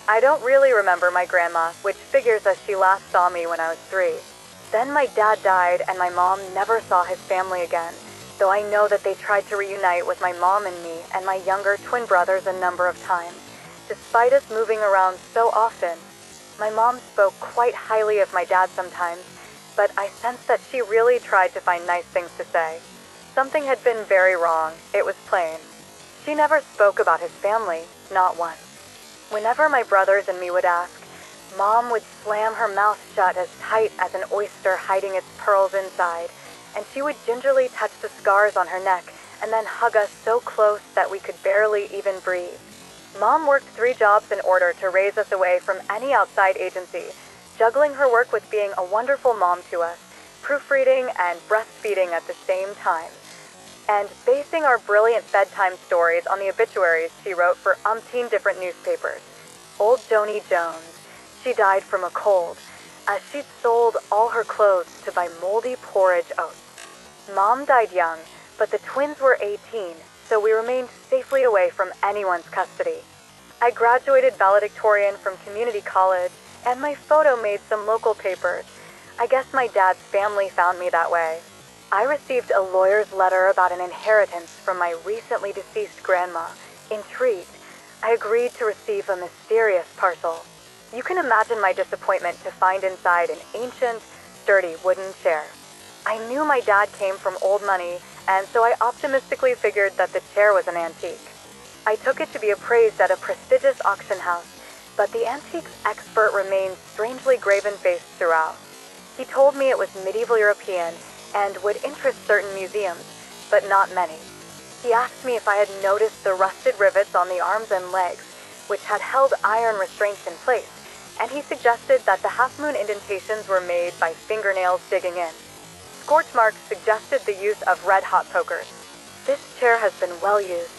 I don't really remember my grandma, which figures as she last saw me when I was 3. Then my dad died and my mom never saw his family again, though I know that they tried to reunite with my mom and me and my younger twin brothers a number of times, despite us moving around so often. My mom spoke quite highly of my dad sometimes, but I sensed that she really tried to find nice things to say. Something had been very wrong, it was plain. She never spoke about his family, not once. Whenever my brothers and me would ask, Mom would slam her mouth shut as tight as an oyster hiding its pearls inside, and she would gingerly touch the scars on her neck and then hug us so close that we could barely even breathe. Mom worked 3 jobs in order to raise us away from any outside agency, juggling her work with being a wonderful mom to us, proofreading and breastfeeding at the same time, and basing our brilliant bedtime stories on the obituaries she wrote for umpteen different newspapers. Old Jonie Jones, she died from a cold, as she'd sold all her clothes to buy moldy porridge oats. Mom died young, but the twins were 18, so we remained safely away from anyone's custody. I graduated valedictorian from community college, and my photo made some local papers. I guess my dad's family found me that way. I received a lawyer's letter about an inheritance from my recently deceased grandma. Intrigued, I agreed to receive a mysterious parcel. You can imagine my disappointment to find inside an ancient, sturdy wooden chair. I knew my dad came from old money, and so I optimistically figured that the chair was an antique. I took it to be appraised at a prestigious auction house, but the antiques expert remained strangely graven-faced throughout. He told me it was medieval European and would interest certain museums, but not many. He asked me if I had noticed the rusted rivets on the arms and legs, which had held iron restraints in place, and he suggested that the half-moon indentations were made by fingernails digging in. Scorch marks suggested the use of red-hot pokers. This chair has been well used,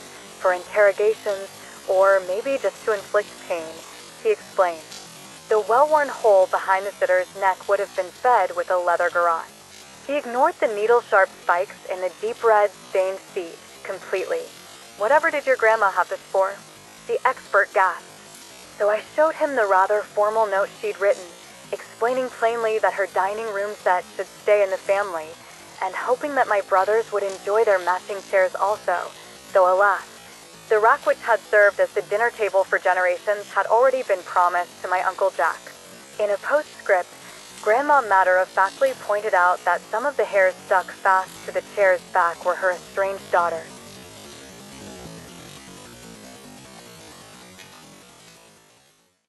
for interrogations, or maybe just to inflict pain, he explained. The well-worn hole behind the sitter's neck would have been fed with a leather garrote. He ignored the needle-sharp spikes in the deep red, stained seat completely. Whatever did your grandma have this for? The expert gasped. So I showed him the rather formal note she'd written, explaining plainly that her dining room set should stay in the family, and hoping that my brothers would enjoy their matching chairs also, though alas, the rack which had served as the dinner table for generations had already been promised to my Uncle Jack. In a postscript, Grandma matter-of-factly pointed out that some of the hairs stuck fast to the chair's back were her estranged daughters.